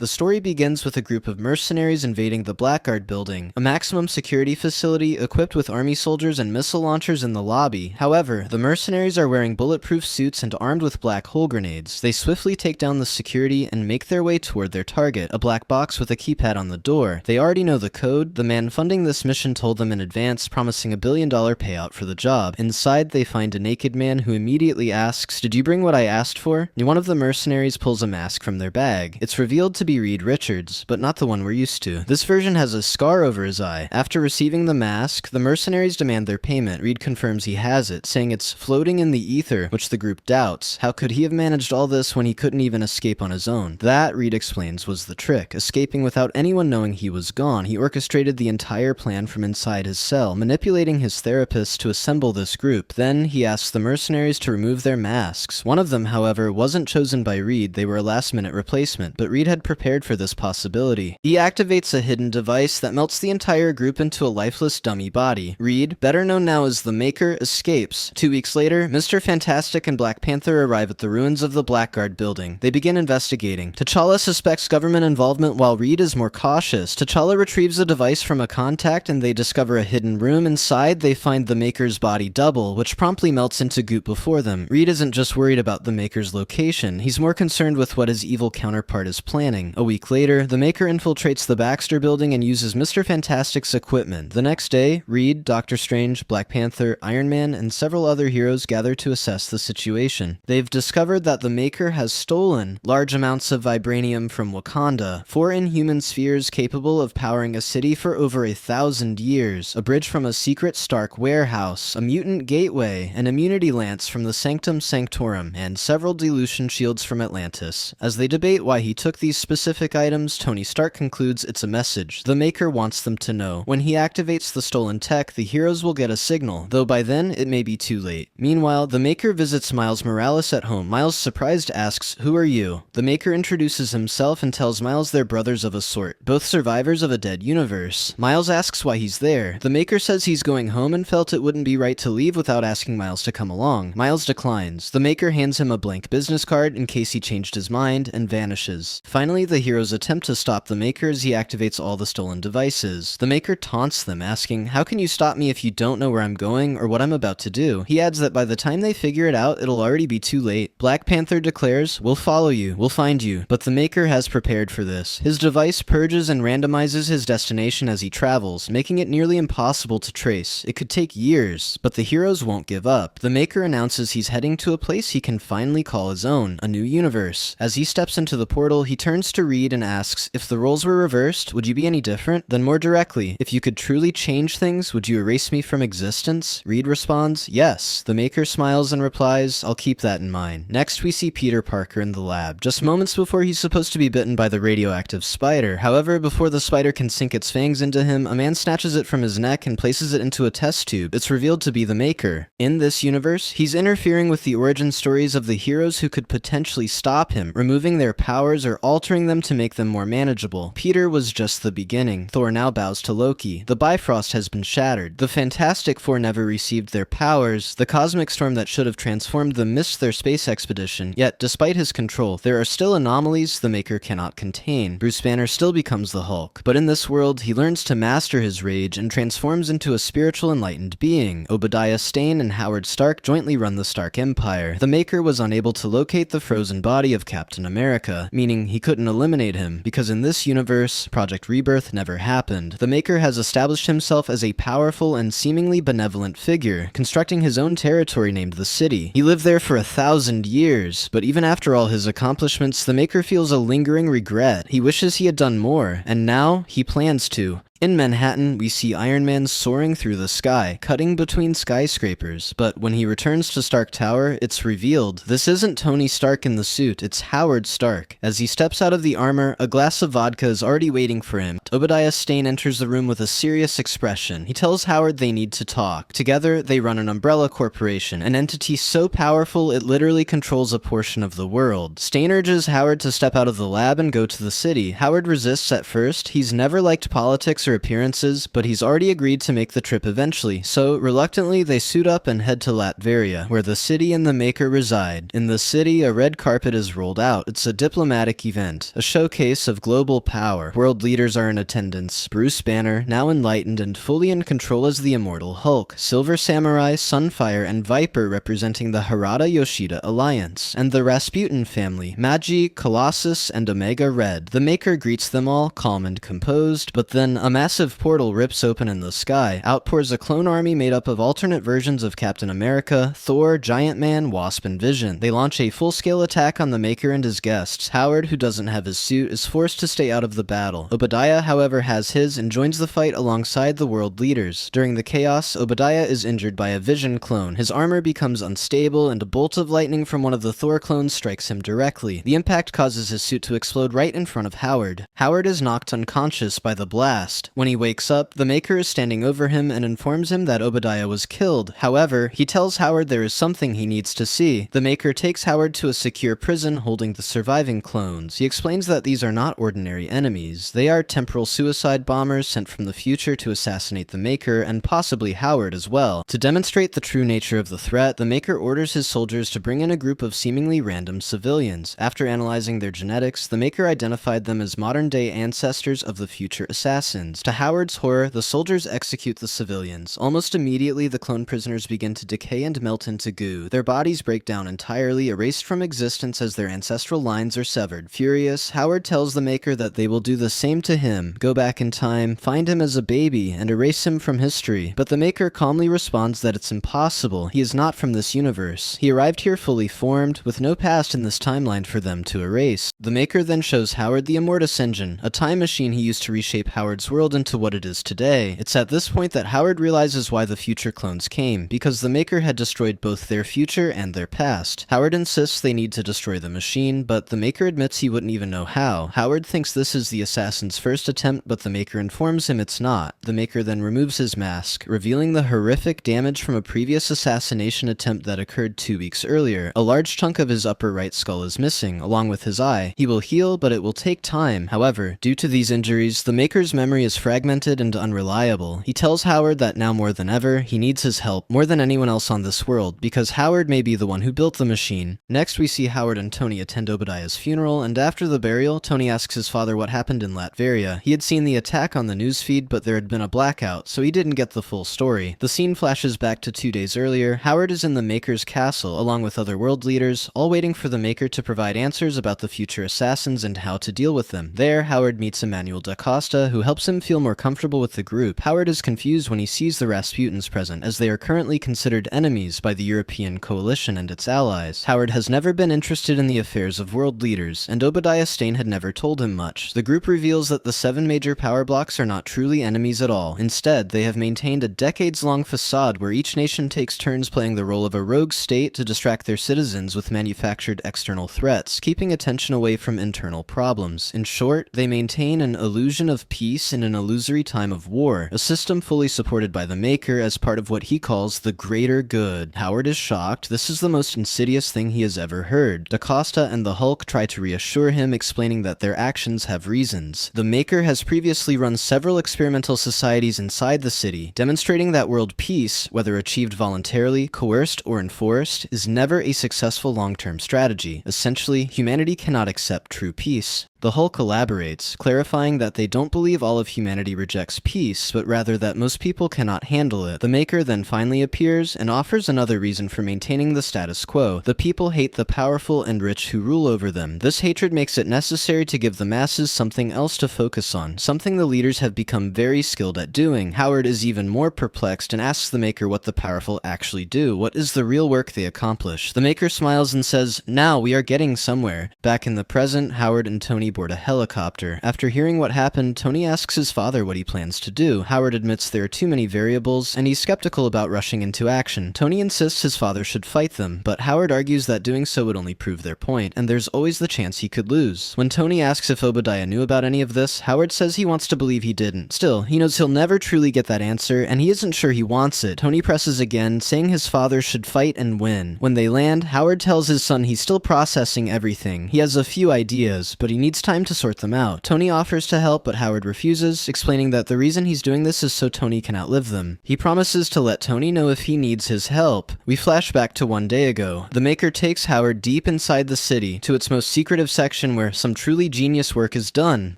The story begins with a group of mercenaries invading the Blackguard building, a maximum security facility equipped with army soldiers and missile launchers in the lobby. However, the mercenaries are wearing bulletproof suits and armed with black hole grenades. They swiftly take down the security and make their way toward their target, a black box with a keypad on the door. They already know the code. The man funding this mission told them in advance, promising $1 billion payout for the job. Inside, they find a naked man who immediately asks, "Did you bring what I asked for?" One of the mercenaries pulls a mask from their bag. It's revealed to be Reed Richards, but not the one we're used to. This version has a scar over his eye. After receiving the mask, the mercenaries demand their payment. Reed confirms he has it, saying it's floating in the ether, which the group doubts. How could he have managed all this when he couldn't even escape on his own? That, Reed explains, was the trick. Escaping without anyone knowing he was gone. He orchestrated the entire plan from inside his cell, manipulating his therapist to assemble this group. Then, he asks the mercenaries to remove their masks. One of them, however, wasn't chosen by Reed. They were a last-minute replacement, but Reed had prepared for this possibility. He activates a hidden device that melts the entire group into a lifeless dummy body. Reed, better known now as the Maker, escapes. 2 weeks later, Mr. Fantastic and Black Panther arrive at the ruins of the Blackguard building. They begin investigating. T'Challa suspects government involvement while Reed is more cautious. T'Challa retrieves a device from a contact and they discover a hidden room. Inside, they find the Maker's body double, which promptly melts into goop before them. Reed isn't just worried about the Maker's location. He's more concerned with what his evil counterpart is planning. A week later, the Maker infiltrates the Baxter building and uses Mr. Fantastic's equipment. The next day, Reed, Doctor Strange, Black Panther, Iron Man, and several other heroes gather to assess the situation. They've discovered that the Maker has stolen large amounts of vibranium from Wakanda, 4 inhuman spheres capable of powering a city for over 1,000 years, a bridge from a secret Stark warehouse, a mutant gateway, an immunity lance from the Sanctum Sanctorum, and several dilution shields from Atlantis. As they debate why he took these specific items, Tony Stark concludes it's a message. The Maker wants them to know. When he activates the stolen tech, the heroes will get a signal, though by then it may be too late. Meanwhile, the Maker visits Miles Morales at home. Miles, surprised, asks, "Who are you?" The Maker introduces himself and tells Miles they're brothers of a sort, both survivors of a dead universe. Miles asks why he's there. The Maker says he's going home and felt it wouldn't be right to leave without asking Miles to come along. Miles declines. The Maker hands him a blank business card in case he changed his mind and vanishes. Finally, the heroes attempt to stop the Maker as he activates all the stolen devices. The Maker taunts them, asking, "How can you stop me if you don't know where I'm going or what I'm about to do?" He adds that by the time they figure it out, it'll already be too late. Black Panther declares, "We'll follow you, we'll find you," but the Maker has prepared for this. His device purges and randomizes his destination as he travels, making it nearly impossible to trace. It could take years, but the heroes won't give up. The Maker announces he's heading to a place he can finally call his own, a new universe. As he steps into the portal, he turns to Reed and asks, "If the roles were reversed, would you be any different?" Then more directly, "If you could truly change things, would you erase me from existence?" Reed responds, "Yes." The Maker smiles and replies, "I'll keep that in mind." Next, we see Peter Parker in the lab, just moments before he's supposed to be bitten by the radioactive spider. However, before the spider can sink its fangs into him, a man snatches it from his neck and places it into a test tube. It's revealed to be the Maker. In this universe, he's interfering with the origin stories of the heroes who could potentially stop him, removing their powers or altering them to make them more manageable. Peter was just the beginning. Thor now bows to Loki. The Bifrost has been shattered. The Fantastic Four never received their powers. The cosmic storm that should have transformed them missed their space expedition. Yet, despite his control, there are still anomalies the Maker cannot contain. Bruce Banner still becomes the Hulk. But in this world, he learns to master his rage and transforms into a spiritual enlightened being. Obadiah Stane and Howard Stark jointly run the Stark Empire. The Maker was unable to locate the frozen body of Captain America, meaning he couldn't eliminate him, because in this universe, Project Rebirth never happened. The Maker has established himself as a powerful and seemingly benevolent figure, constructing his own territory named the City. He lived there for 1,000 years, but even after all his accomplishments, the Maker feels a lingering regret. He wishes he had done more, and now he plans to. In Manhattan, we see Iron Man soaring through the sky, cutting between skyscrapers, but when he returns to Stark Tower, it's revealed this isn't Tony Stark in the suit, it's Howard Stark. As he steps out of the armor, a glass of vodka is already waiting for him. Obadiah Stane enters the room with a serious expression. He tells Howard they need to talk. Together, they run an umbrella corporation, an entity so powerful it literally controls a portion of the world. Stane urges Howard to step out of the lab and go to the city. Howard resists at first. He's never liked politics or extra appearances, but he's already agreed to make the trip eventually, so reluctantly they suit up and head to Latveria, where the city and the Maker reside. In the city, a red carpet is rolled out. It's a diplomatic event, a showcase of global power. World leaders are in attendance. Bruce Banner, now enlightened and fully in control as the immortal Hulk, Silver Samurai, Sunfire, and Viper representing the Harada-Yoshida alliance, and the Rasputin family, Magi, Colossus, and Omega Red. The Maker greets them all, calm and composed, but then a massive portal rips open in the sky. Out pours a clone army made up of alternate versions of Captain America, Thor, Giant Man, Wasp, and Vision. They launch a full-scale attack on the Maker and his guests. Howard, who doesn't have his suit, is forced to stay out of the battle. Obadiah, however, has his and joins the fight alongside the world leaders. During the chaos, Obadiah is injured by a Vision clone. His armor becomes unstable, and a bolt of lightning from one of the Thor clones strikes him directly. The impact causes his suit to explode right in front of Howard. Howard is knocked unconscious by the blast. When he wakes up, the Maker is standing over him and informs him that Obadiah was killed. However, he tells Howard there is something he needs to see. The Maker takes Howard to a secure prison holding the surviving clones. He explains that these are not ordinary enemies. They are temporal suicide bombers sent from the future to assassinate the Maker and possibly Howard as well. To demonstrate the true nature of the threat, the Maker orders his soldiers to bring in a group of seemingly random civilians. After analyzing their genetics, the Maker identified them as modern-day ancestors of the future assassins. To Howard's horror, the soldiers execute the civilians. Almost immediately, the clone prisoners begin to decay and melt into goo. Their bodies break down entirely, erased from existence as their ancestral lines are severed. Furious, Howard tells the Maker that they will do the same to him, go back in time, find him as a baby, and erase him from history. But the Maker calmly responds that it's impossible. He is not from this universe. He arrived here fully formed, with no past in this timeline for them to erase. The Maker then shows Howard the Immortus engine, a time machine he used to reshape Howard's world into what it is today. It's at this point that Howard realizes why the future clones came, because the Maker had destroyed both their future and their past. Howard insists they need to destroy the machine, but the Maker admits he wouldn't even know how. Howard thinks this is the assassin's first attempt, but the Maker informs him it's not. The Maker then removes his mask, revealing the horrific damage from a previous assassination attempt that occurred 2 weeks earlier. A large chunk of his upper right skull is missing, along with his eye. He will heal, but it will take time. However, due to these injuries, the Maker's memory is fragmented and unreliable. He tells Howard that now more than ever, he needs his help, more than anyone else on this world, because Howard may be the one who built the machine. Next, we see Howard and Tony attend Obadiah's funeral, and after the burial, Tony asks his father what happened in Latveria. He had seen the attack on the newsfeed, but there had been a blackout, so he didn't get the full story. The scene flashes back to 2 days earlier. Howard is in the Maker's castle, along with other world leaders, all waiting for the Maker to provide answers about the future assassins and how to deal with them. There, Howard meets Emmanuel da Costa, who helps him feel more comfortable with the group. Howard is confused when he sees the Rasputins present, as they are currently considered enemies by the European coalition and its allies. Howard has never been interested in the affairs of world leaders, and Obadiah Stane had never told him much. The group reveals that the 7 major power blocks are not truly enemies at all. Instead, they have maintained a decades-long facade where each nation takes turns playing the role of a rogue state to distract their citizens with manufactured external threats, keeping attention away from internal problems. In short, they maintain an illusion of peace in an illusory time of war, a system fully supported by the Maker as part of what he calls the greater good. Howard is shocked. This is the most insidious thing he has ever heard. Da Costa and the Hulk try to reassure him, explaining that their actions have reasons. The Maker has previously run several experimental societies inside the city, demonstrating that world peace, whether achieved voluntarily, coerced, or enforced, is never a successful long-term strategy. Essentially, humanity cannot accept true peace. The Hulk elaborates, clarifying that they don't believe all of humanity rejects peace, but rather that most people cannot handle it. The Maker then finally appears and offers another reason for maintaining the status quo. The people hate the powerful and rich who rule over them. This hatred makes it necessary to give the masses something else to focus on, something the leaders have become very skilled at doing. Howard is even more perplexed and asks the Maker what the powerful actually do. What is the real work they accomplish? The Maker smiles and says, "Now we are getting somewhere." Back in the present, Howard and Tony board a helicopter. After hearing what happened, Tony asks his father what he plans to do. Howard admits there are too many variables, and he's skeptical about rushing into action. Tony insists his father should fight them, but Howard argues that doing so would only prove their point, and there's always the chance he could lose. When Tony asks if Obadiah knew about any of this, Howard says he wants to believe he didn't. Still, he knows he'll never truly get that answer, and he isn't sure he wants it. Tony presses again, saying his father should fight and win. When they land, Howard tells his son he's still processing everything. He has a few ideas, but he needs time to sort them out. Tony offers to help, but Howard refuses, explaining that the reason he's doing this is so Tony can outlive them. He promises to let Tony know if he needs his help. We flash back to one day ago. The Maker takes Howard deep inside the city, to its most secretive section where some truly genius work is done.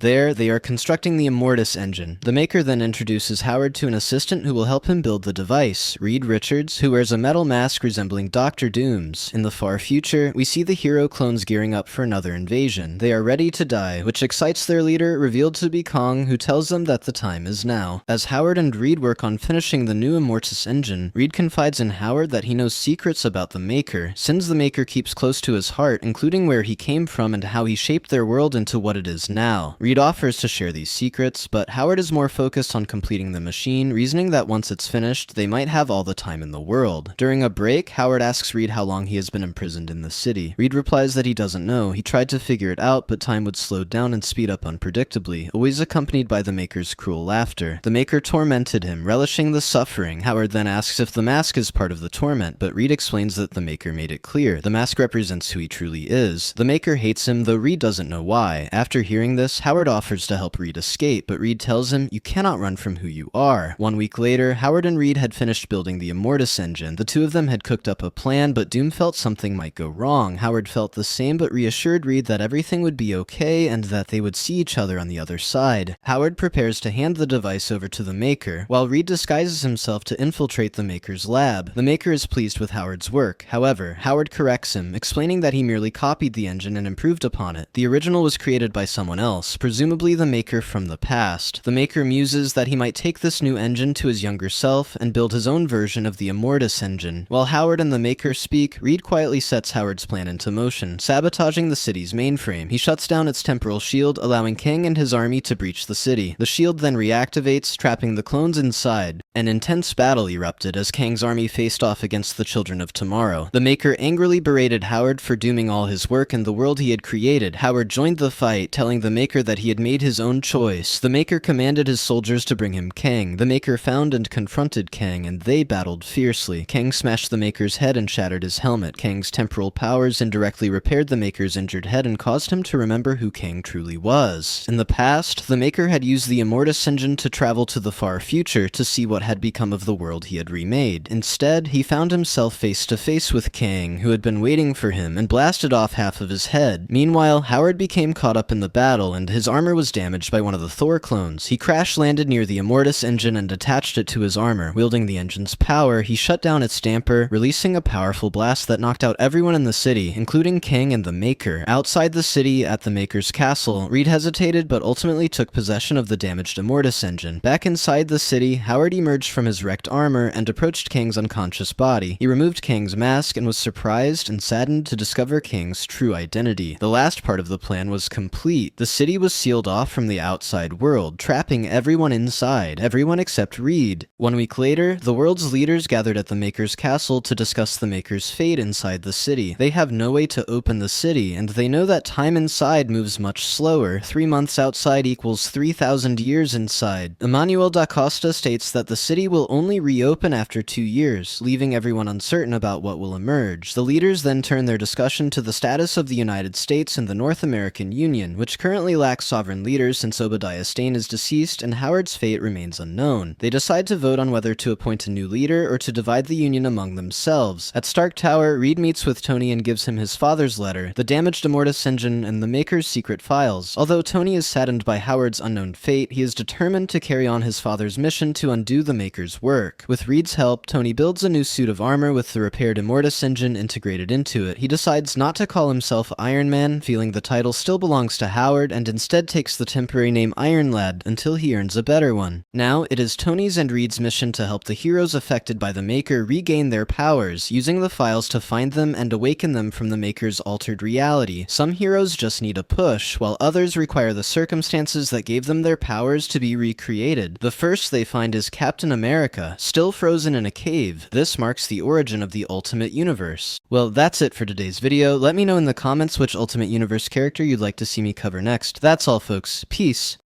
There, they are constructing the Immortus engine. The Maker then introduces Howard to an assistant who will help him build the device, Reed Richards, who wears a metal mask resembling Dr. Doom's. In the far future, we see the hero clones gearing up for another invasion. They are ready to die, which excites their leader, revealed to be Kong, who tells them that the time is now. As Howard and Reed work on finishing the new Immortus engine, Reed confides in Howard that he knows secrets about the Maker, sins the Maker keeps close to his heart, including where he came from and how he shaped their world into what it is now. Reed offers to share these secrets, but Howard is more focused on completing the machine, reasoning that once it's finished, they might have all the time in the world. During a break, Howard asks Reed how long he has been imprisoned in the city. Reed replies that he doesn't know. He tried to figure it out, but time would slow down and speed up unpredictably, always accompanied by the Maker's cruel laughter. The Maker tormented him, relishing the suffering. Howard then asks if the mask is part of the torment, but Reed explains that the Maker made it clear. The mask represents who he truly is. The Maker hates him, though Reed doesn't know why. After hearing this, Howard offers to help Reed escape, but Reed tells him, "You cannot run from who you are." 1 week later, Howard and Reed had finished building the Immortus engine. The two of them had cooked up a plan, but Doom felt something might go wrong. Howard felt the same, but reassured Reed that everything would be okay and that they would see each other on the other side. Howard prepares to hand the device over to the Maker, while Reed disguises himself to infiltrate the Maker's lab. The Maker is pleased with Howard's work. However, Howard corrects him, explaining that he merely copied the engine and improved upon it. The original was created by someone else, presumably the Maker from the past. The Maker muses that he might take this new engine to his younger self and build his own version of the Immortus engine. While Howard and the Maker speak, Reed quietly sets Howard's plan into motion, sabotaging the city's mainframe. He shuts down its temporal shield, allowing King and his army to breach the city. The shield then reactivates, trapping the clones inside. An intense battle erupted as Kang's army faced off against the Children of Tomorrow. The Maker angrily berated Howard for dooming all his work and the world he had created. Howard joined the fight, telling the Maker that he had made his own choice. The Maker commanded his soldiers to bring him Kang. The Maker found and confronted Kang, and they battled fiercely. Kang smashed the Maker's head and shattered his helmet. Kang's temporal powers indirectly repaired the Maker's injured head and caused him to remember who Kang truly was. In the past, the Maker had used the Immortus engine to travel to the far future to see what had become of the world he had remade. Instead, he found himself face to face with Kang, who had been waiting for him, and blasted off half of his head. Meanwhile, Howard became caught up in the battle, and his armor was damaged by one of the Thor clones. He crash-landed near the Immortus engine and attached it to his armor. Wielding the engine's power, he shut down its damper, releasing a powerful blast that knocked out everyone in the city, including Kang and the Maker. Outside the city, at the Maker's castle, Reed hesitated but ultimately took possession of the damaged Immortus engine. Back inside the city, Howard emerged from his wrecked armor and approached Kang's unconscious body. He removed Kang's mask and was surprised and saddened to discover Kang's true identity. The last part of the plan was complete. The city was sealed off from the outside world, trapping everyone inside, everyone except Reed. 1 week later, the world's leaders gathered at the Maker's castle to discuss the Maker's fate inside the city. They have no way to open the city, and they know that time inside moves much slower. 3 months outside equals 3,000 years inside. Emmanuel da Costa states that the city will only reopen after 2 years, leaving everyone uncertain about what will emerge. The leaders then turn their discussion to the status of the United States and the North American Union, which currently lacks sovereign leaders since Obadiah Stane is deceased and Howard's fate remains unknown. They decide to vote on whether to appoint a new leader or to divide the Union among themselves. At Stark Tower, Reed meets with Tony and gives him his father's letter, the damaged Immortus engine, and the Maker's secret files. Although Tony is saddened by Howard's unknown fate, he is determined to carry on his father's mission to undo the Maker's work. With Reed's help, Tony builds a new suit of armor with the repaired Immortus engine integrated into it. He decides not to call himself Iron Man, feeling the title still belongs to Howard, and instead takes the temporary name Iron Lad until he earns a better one. Now, it is Tony's and Reed's mission to help the heroes affected by the Maker regain their powers, using the files to find them and awaken them from the Maker's altered reality. Some heroes just need a push, while others require the circumstances that gave them their powers to be recreated. The first they find is Captain America, still frozen in a cave. This marks the origin of the Ultimate Universe. Well, that's it for today's video. Let me know in the comments which Ultimate Universe character you'd like to see me cover next. That's all, folks. Peace.